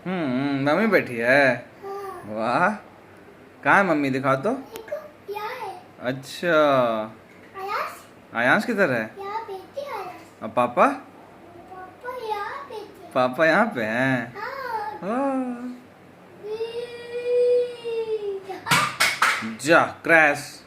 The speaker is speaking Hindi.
मम्मी बैठी है। हाँ। वाह, कहाँ है मम्मी, दिखाओ तो। देखो, यहाँ है। अच्छा, आयास, आयांश किधर है? यहाँ बैठी है आयास। और पापा? पापा यहाँ बैठे। पापा यहाँ पे हैं। हाँ। हाँ। ई, आ, जा क्रैश।